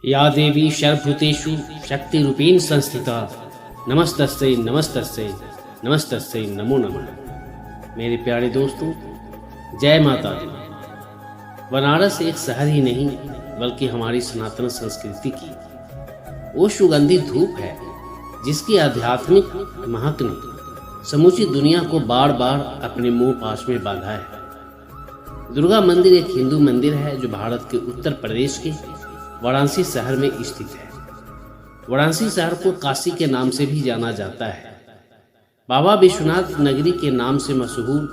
या देवी सर्वभूतेषु शक्तिरूपेण संस्थिता नमस्तस्यै नमस्तस्यै नमस्तस्यै नमो नमः। मेरे प्यारे दोस्तों, जय माता दी। बनारस एक शहर ही नहीं बल्कि हमारी सनातन संस्कृति की वो सुगंधित धूप है जिसकी आध्यात्मिक महक ने समूची दुनिया को बार बार अपने मुंह पास में बांधा है। दुर्गा मंदिर एक हिंदू मंदिर है जो भारत के उत्तर प्रदेश के वाराणसी शहर में स्थित है। वाराणसी शहर को काशी के नाम से भी जाना जाता है। बाबा विश्वनाथ नगरी के नाम से मशहूर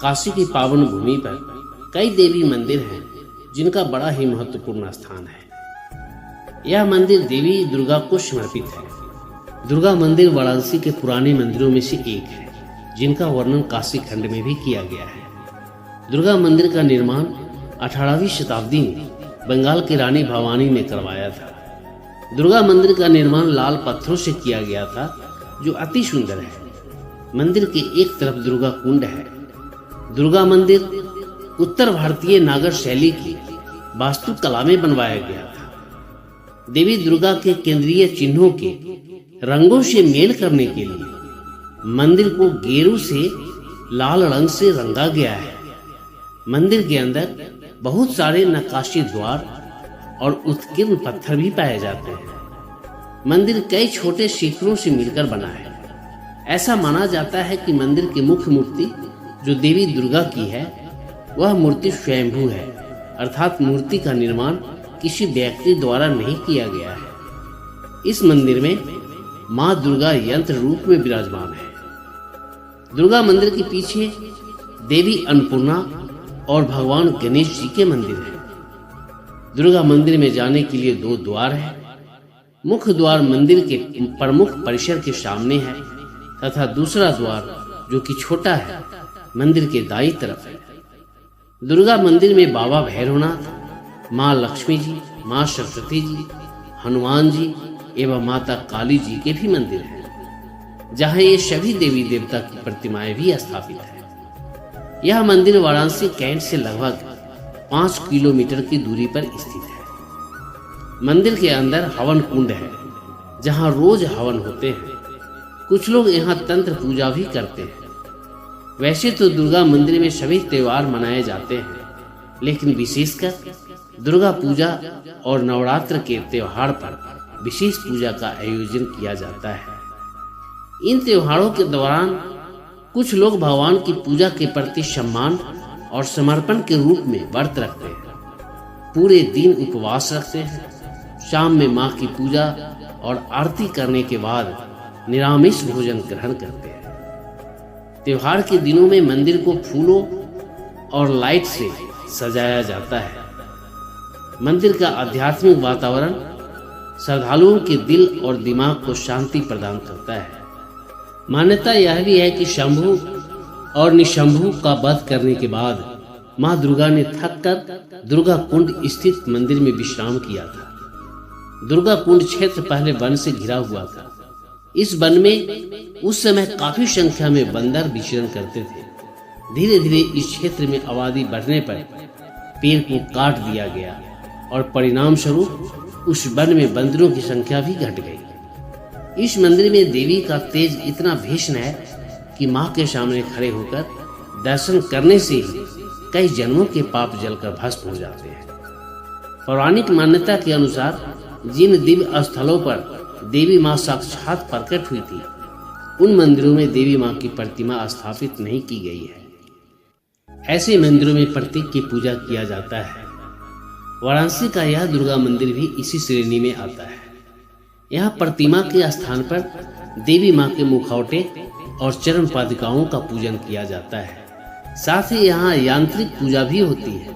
काशी की पावन भूमि पर कई देवी मंदिर हैं जिनका बड़ा ही महत्वपूर्ण स्थान है। यह मंदिर देवी दुर्गा को समर्पित है। दुर्गा मंदिर वाराणसी के पुराने मंदिरों में से एक है जिनका वर्णन काशी खंड में भी किया गया है। दुर्गा मंदिर का निर्माण 18वीं शताब्दी में बंगाल की रानी भवानी ने करवाया था। दुर्गा मंदिर का निर्माण लाल पत्थरों से किया गया था जो अति सुंदर है। मंदिर के एक तरफ दुर्गा कुंड है। दुर्गा मंदिर उत्तर भारतीय नागर शैली की वास्तुकला में बनवाया गया था। देवी दुर्गा के केंद्रीय चिन्हों के रंगों से मेल करने के लिए मंदिर को गेरू से लाल रंग से रंगा गया है। मंदिर के अंदर बहुत सारे नक्काशी द्वार और उत्कीर्ण पत्थर भी पाए जाते हैं। मंदिर कई छोटे शिखरों से मिलकर बना है। ऐसा माना जाता है कि मंदिर की मुख्य मूर्ति जो देवी दुर्गा की है वह मूर्ति स्वयंभू है, अर्थात मूर्ति का निर्माण किसी व्यक्ति द्वारा नहीं किया गया है। इस मंदिर में माँ दुर्गा यंत्र रूप में विराजमान है। दुर्गा मंदिर के पीछे देवी अन्नपूर्णा और भगवान गणेश जी के मंदिर हैं। दुर्गा मंदिर में जाने के लिए 2 द्वार हैं। मुख्य द्वार मंदिर के प्रमुख परिसर के सामने है तथा दूसरा द्वार जो कि छोटा है मंदिर के दाईं तरफ है। दुर्गा मंदिर में बाबा भैरवनाथ, माँ लक्ष्मी जी, माँ सरस्वती जी, हनुमान जी एवं माता काली जी के भी मंदिर हैं, जहाँ ये सभी देवी देवता की प्रतिमाएं भी स्थापित है। यह मंदिर वाराणसी कैंट से लगभग 5 किलोमीटर की दूरी पर स्थित है। मंदिर के अंदर हवन कुंड है जहां रोज हवन होते हैं। कुछ लोग यहां तंत्र पूजा भी करते हैं। वैसे तो दुर्गा मंदिर में सभी त्योहार मनाए जाते हैं, लेकिन विशेषकर दुर्गा पूजा और नवरात्र के त्योहार पर विशेष पूजा का आयोजन किया जाता है। इन त्योहारों के दौरान कुछ लोग भगवान की पूजा के प्रति सम्मान और समर्पण के रूप में व्रत रखते हैं। पूरे दिन उपवास रखते हैं। शाम में मां की पूजा और आरती करने के बाद निरामिष भोजन ग्रहण करते हैं। त्योहार के दिनों में मंदिर को फूलों और लाइट से सजाया जाता है। मंदिर का आध्यात्मिक वातावरण श्रद्धालुओं के दिल और दिमाग को शांति प्रदान करता है। मान्यता यह भी है कि शंभु और निशंभु का वध करने के बाद मां दुर्गा ने थक कर दुर्गा कुंड स्थित मंदिर में विश्राम किया था। दुर्गा कुंड क्षेत्र पहले वन से घिरा हुआ था। इस वन में उस समय काफी संख्या में बंदर विचरण करते थे। धीरे धीरे इस क्षेत्र में आबादी बढ़ने पर पेड़ को काट दिया गया और परिणाम स्वरूप उस वन में बंदरों की संख्या भी घट गई। इस मंदिर में देवी का तेज इतना भीषण है कि मां के सामने खड़े होकर दर्शन करने से ही कई जन्मों के पाप जलकर भस्म हो जाते हैं। पौराणिक मान्यता के अनुसार जिन दिव्य स्थलों पर देवी मां साक्षात प्रकट हुई थी उन मंदिरों में देवी मां की प्रतिमा स्थापित नहीं की गई है। ऐसे मंदिरों में प्रतीक की पूजा किया जाता है। वाराणसी का यह दुर्गा मंदिर भी इसी श्रेणी में आता है। यहाँ प्रतिमा के स्थान पर देवी मां के मुखौटे और चरण पादुकाओं का पूजन किया जाता है। साथ ही यहाँ यांत्रिक पूजा भी होती है।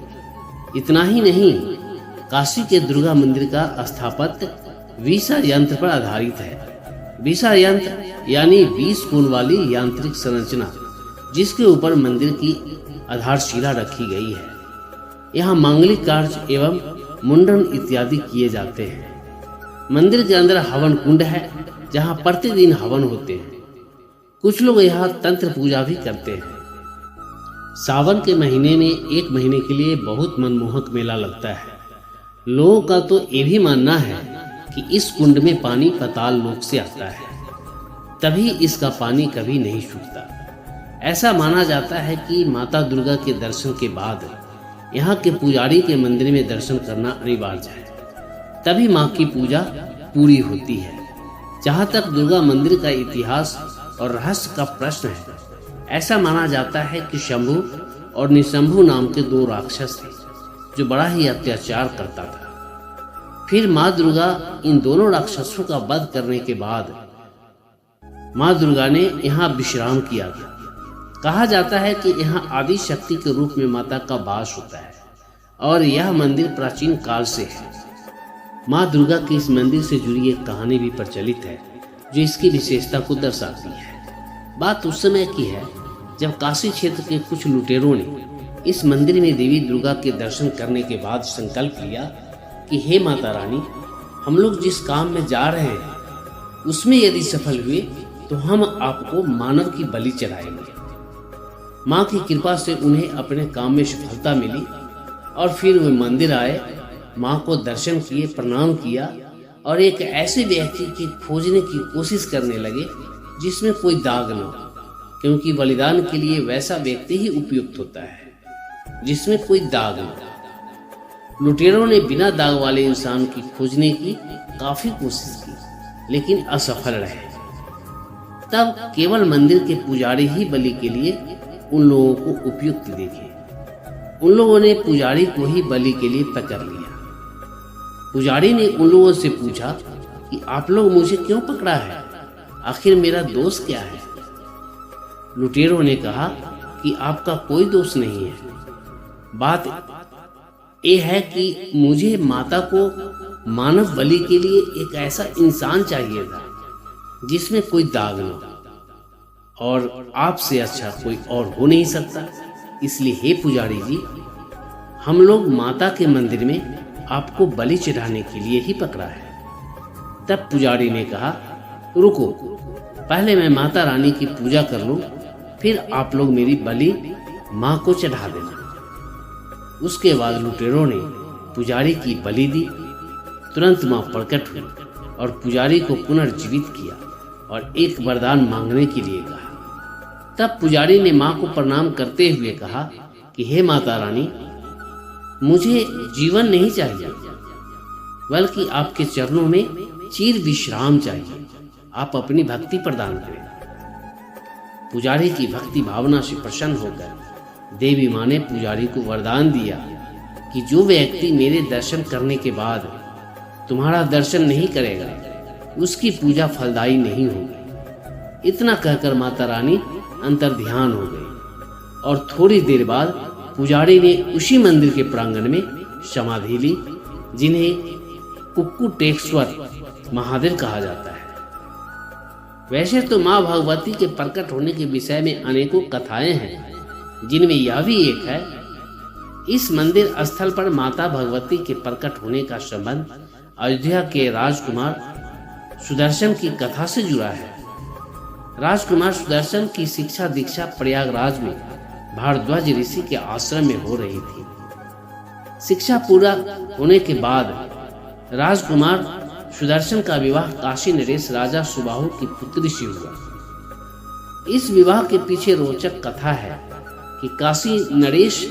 इतना ही नहीं, काशी के दुर्गा मंदिर का स्थापत्य वीसा यंत्र पर आधारित है। वीसा यंत्र यानी 20 कोण वाली यांत्रिक संरचना जिसके ऊपर मंदिर की आधारशिला रखी गई है। यहाँ मांगलिक कार्य एवं मुंडन इत्यादि किए जाते हैं। मंदिर के अंदर हवन कुंड है जहाँ प्रतिदिन हवन होते हैं। कुछ लोग यहाँ तंत्र पूजा भी करते हैं। सावन के महीने में 1 महीने के लिए बहुत मनमोहक मेला लगता है। लोगों का तो ये भी मानना है कि इस कुंड में पानी पाताल लोक से आता है, तभी इसका पानी कभी नहीं सूखता। ऐसा माना जाता है कि माता दुर्गा के दर्शन के बाद यहाँ के पुजारी के मंदिर में दर्शन करना अनिवार्य है, तभी माँ की पूजा पूरी होती है। जहाँ तक दुर्गा मंदिर का इतिहास और रहस्य का प्रश्न है, ऐसा माना जाता है कि शंभु और निशंभु नाम के 2 राक्षस थे जो बड़ा ही अत्याचार करता था। फिर माँ दुर्गा इन दोनों राक्षसों का वध करने के बाद माँ दुर्गा ने यहाँ विश्राम किया था। कहा जाता है कि यहाँ आदि शक्ति के रूप में माता का वास होता है और यह मंदिर प्राचीन काल से है। माँ दुर्गा के इस मंदिर से जुड़ी एक कहानी भी प्रचलित है जो इसकी विशेषता को दर्शाती है। बात उस समय की है जब काशी क्षेत्र के कुछ लुटेरों ने इस मंदिर में देवी दुर्गा के दर्शन करने के बाद संकल्प लिया कि हे माता रानी, हम लोग जिस काम में जा रहे हैं उसमें यदि सफल हुए तो हम आपको मानव की बलि चढ़ाएंगे। माँ की कृपा से उन्हें अपने काम में सफलता मिली और फिर वे मंदिर आए, माँ को दर्शन किए, प्रणाम किया और एक ऐसे व्यक्ति की खोजने की कोशिश करने लगे जिसमें कोई दाग न हो, क्योंकि बलिदान के लिए वैसा व्यक्ति ही उपयुक्त होता है जिसमें कोई दाग न हो। लुटेरों ने बिना दाग वाले इंसान की खोजने की काफी कोशिश की लेकिन असफल रहे। तब केवल मंदिर के पुजारी ही बलि के लिए उन लोगों को उपयुक्त देखे। उन लोगों ने पुजारी को ही बलि के लिए पकड़ लिया। पुजारी ने उन लोगों से पूछा कि आप लोग मुझे क्यों पकड़ा है, आखिर मेरा दोष क्या है। लुटेरों ने कहा कि आपका कोई दोष नहीं है, बात यह है कि मुझे माता को मानव बलि के लिए एक ऐसा इंसान चाहिए था जिसमें कोई दाग न हो, और आपसे अच्छा कोई और हो नहीं सकता। इसलिए हे पुजारी जी, हम लोग माता के मंदिर में आपको बलि चढ़ाने के लिए ही पकड़ा है। तब पुजारी ने कहा, रुको, पहले मैं माता रानी की पूजा कर लूं, फिर आप लोग मेरी बलि माँ को चढ़ा देना। उसके बाद लुटेरों ने पुजारी की बलि दी। तुरंत माँ प्रकट हुई और पुजारी को पुनर्जीवित किया और एक वरदान मांगने के लिए कहा। तब पुजारी ने माँ को प्रणाम करते हुए कहा कि हे माता रानी, मुझे जीवन नहीं चाहिए, बल्कि आपके चरणों में चिर विश्राम चाहिए। आप अपनी भक्ति प्रदान करें। पुजारी की भक्ति भावना से प्रसन्न होकर देवी माँ ने पुजारी को वरदान दिया कि जो व्यक्ति मेरे दर्शन करने के बाद तुम्हारा दर्शन नहीं करेगा, उसकी पूजा फलदायी नहीं होगी। इतना कहकर माता रानी अंतर्ध्यान हो गई और थोड़ी देर बाद पुजारी ने उसी मंदिर के प्रांगण में समाधि ली, जिन्हें कुक्कुटेश्वर महादेव कहा जाता है। वैसे तो माँ भगवती के प्रकट होने के विषय में अनेकों कथाएं हैं, जिनमें यह भी एक है। इस मंदिर स्थल पर माता भगवती के प्रकट होने का संबंध अयोध्या के राजकुमार सुदर्शन की कथा से जुड़ा है। राजकुमार सुदर्शन की शिक्षा दीक्षा प्रयागराज में भारद्वाज ऋषि के आश्रम में हो रही थी। शिक्षा पूरा होने के बाद राजकुमार सुदर्शन का विवाह काशी नरेश राजा सुबाहु की पुत्री से हुआ। इस विवाह के पीछे रोचक कथा है कि काशी नरेश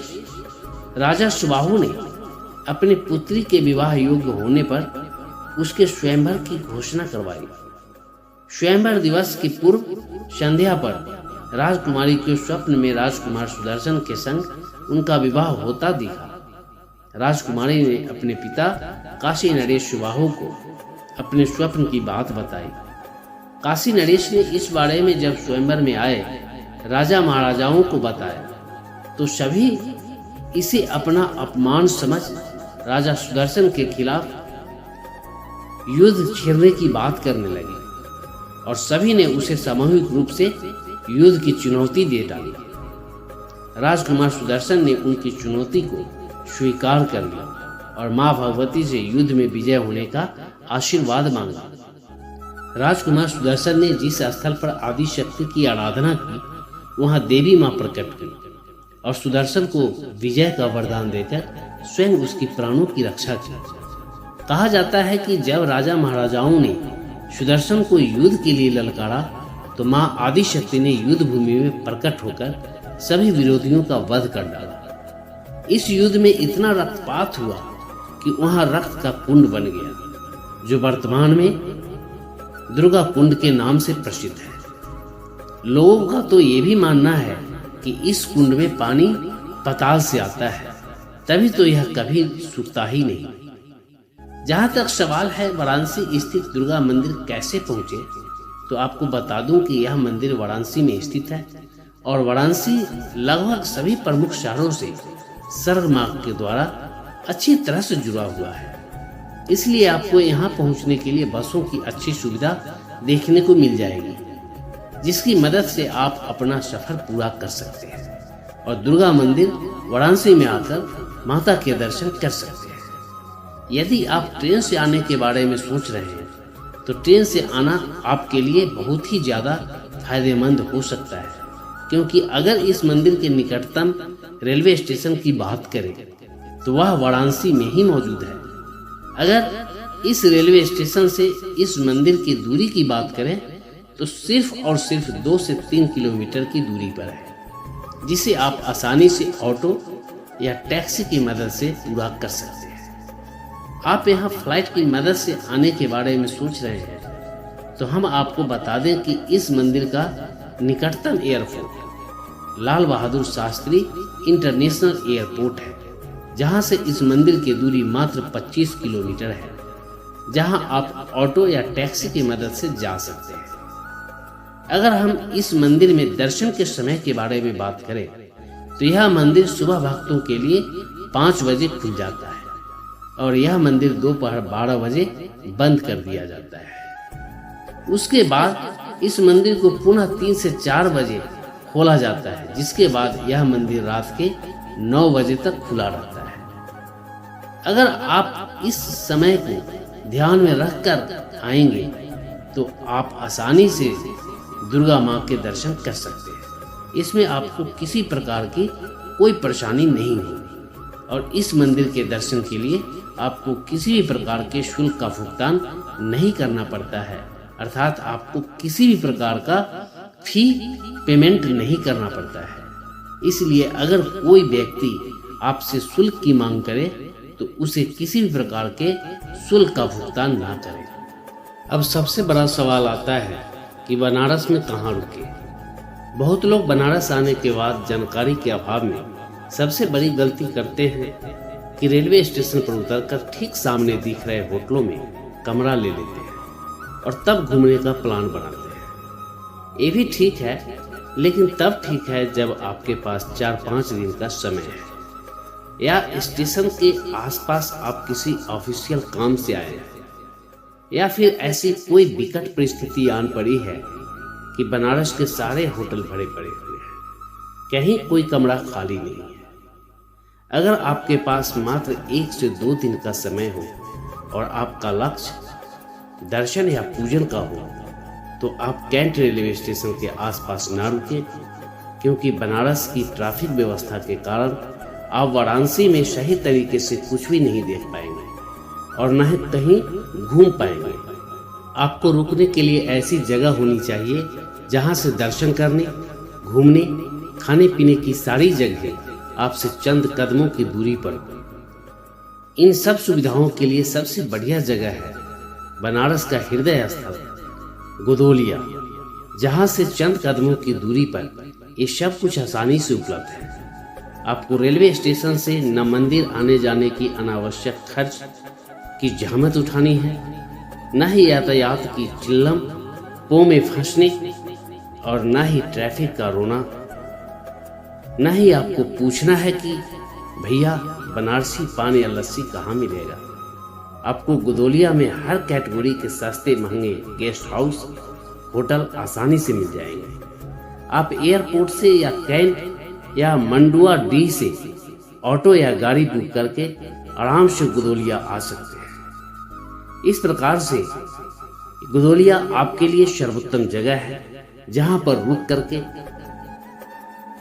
राजा सुबाहु ने अपनी पुत्री के विवाह योग्य होने पर उसके स्वयंवर की घोषणा करवाई। स्वयंवर दिवस की पूर्व संध्या पर राजकुमारी के स्वप्न में राजकुमार सुदर्शन के संग उनका विवाह होता दिखा। राजकुमारी ने अपने पिता काशी नरेश सुबाहु को अपने स्वप्न की बात बताई। काशी नरेश ने इस बारे में जब स्वयंवर में आए राजा महाराजाओं को बताया तो सभी इसे अपना अपमान समझ राजा सुदर्शन के खिलाफ युद्ध छेड़ने की बात करने लगे और सभी ने उसे सामूहिक रूप से युद्ध की चुनौती दे डाली। राजकुमार सुदर्शन ने उनकी चुनौती को स्वीकार कर लिया और मां भगवती से युद्ध में विजय होने का आशीर्वाद मांगा। राजकुमार सुदर्शन ने जिस स्थल पर आदि शक्ति की आराधना की, वहां देवी मां प्रकट हुई और सुदर्शन को विजय का वरदान देकर स्वयं उसकी प्राणों की रक्षा की। कहा जाता है कि जब राजा महाराजाओं ने सुदर्शन को युद्ध के लिए ललकारा तो मां आदिशक्ति ने युद्ध भूमि में प्रकट होकर सभी विरोधियों का वध कर डाला। इस युद्ध में इतना रक्तपात हुआ कि वहां रक्त का कुंड बन गया, जो वर्तमान में दुर्गा कुंड के नाम से प्रसिद्ध है। लोगों का तो ये भी मानना है कि इस कुंड में पानी पाताल से आता है, तभी तो यह कभी सूखता ही नहीं। जहां तक सवाल है वाराणसी स्थित दुर्गा मंदिर कैसे पहुंचे, तो आपको बता दूं कि यह मंदिर वाराणसी में स्थित है और वाराणसी लगभग सभी प्रमुख शहरों से सड़क मार्ग के द्वारा अच्छी तरह से जुड़ा हुआ है। इसलिए आपको यहाँ पहुँचने के लिए बसों की अच्छी सुविधा देखने को मिल जाएगी, जिसकी मदद से आप अपना सफर पूरा कर सकते हैं और दुर्गा मंदिर वाराणसी में आकर माता के दर्शन कर सकते हैं। यदि आप ट्रेन से आने के बारे में सोच रहे हैं तो ट्रेन से आना आपके लिए बहुत ही ज़्यादा फायदेमंद हो सकता है, क्योंकि अगर इस मंदिर के निकटतम रेलवे स्टेशन की बात करें तो वह वाराणसी में ही मौजूद है। अगर इस रेलवे स्टेशन से इस मंदिर की दूरी की बात करें तो सिर्फ और सिर्फ 2 से 3 किलोमीटर की दूरी पर है, जिसे आप आसानी से ऑटो या टैक्सी की मदद से पूरा कर सकते हैं। आप यहाँ फ्लाइट की मदद से आने के बारे में सोच रहे हैं तो हम आपको बता दें कि इस मंदिर का निकटतम airport Lal Bahadur Shastri international airport है, जहाँ से इस मंदिर की दूरी मात्र 25 किलोमीटर है, जहाँ आप ऑटो या टैक्सी की मदद से जा सकते हैं। अगर हम इस मंदिर में दर्शन के समय के बारे में बात करें तो यह मंदिर सुबह भक्तों के लिए 5 बजे खुल जाता है और यह मंदिर दोपहर 12 बजे बंद कर दिया जाता है। उसके बाद इस मंदिर को पुनः 3 से 4 बजे खोला जाता है, जिसके बाद यह मंदिर रात के 9 बजे तक खुला रहता है। अगर आप इस समय को ध्यान में रखकर आएंगे तो आप आसानी से दुर्गा माँ के दर्शन कर सकते हैं। इसमें आपको किसी प्रकार की कोई परेशानी नहीं होगी और इस मंदिर के दर्शन के लिए आपको किसी भी प्रकार के शुल्क का भुगतान नहीं करना पड़ता है, अर्थात आपको किसी भी प्रकार का फी पेमेंट नहीं करना पड़ता है। इसलिए अगर कोई व्यक्ति आपसे शुल्क की मांग करे तो उसे किसी भी प्रकार के शुल्क का भुगतान ना करें। अब सबसे बड़ा सवाल आता है कि बनारस में कहाँ रुके। बहुत लोग बनारस आने के बाद जानकारी के अभाव में सबसे बड़ी गलती करते हैं कि रेलवे स्टेशन पर उतरकर ठीक सामने दिख रहे होटलों में कमरा ले लेते हैं और तब घूमने का प्लान बनाते हैं। ये भी ठीक है, लेकिन तब ठीक है जब आपके पास 4-5 दिन का समय है या स्टेशन के आसपास आप किसी ऑफिशियल काम से आए हैं या फिर ऐसी कोई विकट परिस्थिति आन पड़ी है कि बनारस के सारे होटल भरे पड़े हुए हैं, कहीं कोई कमरा खाली नहीं है। अगर आपके पास मात्र 1 से 2 दिन का समय हो और आपका लक्ष्य दर्शन या पूजन का हो तो आप कैंट रेलवे स्टेशन के आसपास ना रुकें, क्योंकि बनारस की ट्रैफिक व्यवस्था के कारण आप वाराणसी में सही तरीके से कुछ भी नहीं देख पाएंगे और न ही कहीं घूम पाएंगे। आपको रुकने के लिए ऐसी जगह होनी चाहिए जहां से दर्शन करने, घूमने, खाने पीने की सारी जगह आपसे चंद कदमों की दूरी पर हो। इन सब सुविधाओं के लिए सबसे बढ़िया जगह है बनारस का हृदय स्थल गोदोलिया, जहां से चंद कदमों की दूरी पर ये सब कुछ आसानी से उपलब्ध है। आपको रेलवे स्टेशन से न मंदिर आने जाने की अनावश्यक खर्च की जहमत उठानी है, न ही यातायात की चिल्लम पो में फंसने और न ही ट्रैफिक का रोना, न ही आपको पूछना है कि भैया बनारसी पान या लस्सी कहाँ मिलेगा। आपको गोदोलिया में हर कैटेगरी के सस्ते महंगे गेस्ट हाउस, होटल आसानी से मिल जाएंगे। आप एयरपोर्ट से या कैंट या मंडुआ डी से ऑटो या गाड़ी बुक करके आराम से गोदोलिया आ सकते हैं। इस प्रकार से गोदोलिया आपके लिए सर्वोत्तम जगह है जहां पर रुक करके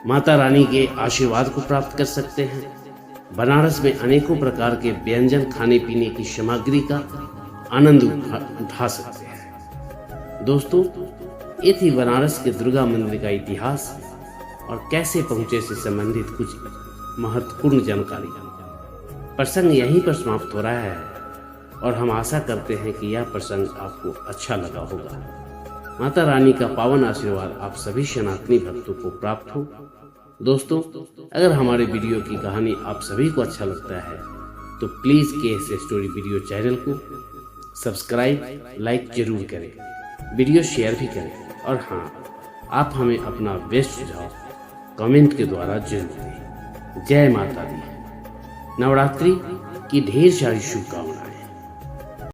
माता रानी के आशीर्वाद को प्राप्त कर सकते हैं बनारस में अनेकों प्रकार के व्यंजन, खाने पीने की सामग्री का आनंद उठा सकते हैं। दोस्तों, ये थी बनारस के दुर्गा मंदिर का इतिहास और कैसे पहुंचे से संबंधित कुछ महत्वपूर्ण जानकारी। प्रसंग यहीं पर समाप्त हो रहा है और हम आशा करते हैं कि यह प्रसंग आपको अच्छा लगा होगा। माता रानी का पावन आशीर्वाद आप सभी सनातनी भक्तों को प्राप्त हो। दोस्तों, अगर हमारे वीडियो की कहानी आप सभी को अच्छा लगता है तो please KS story video channel को सब्सक्राइब, लाइक जरूर करें, वीडियो शेयर भी करें और हाँ, आप हमें अपना बेस्ट सुझाव कमेंट के द्वारा जरूर दें। जय माता दी। नवरात्रि की ढेर सारी शुभकामनाएं।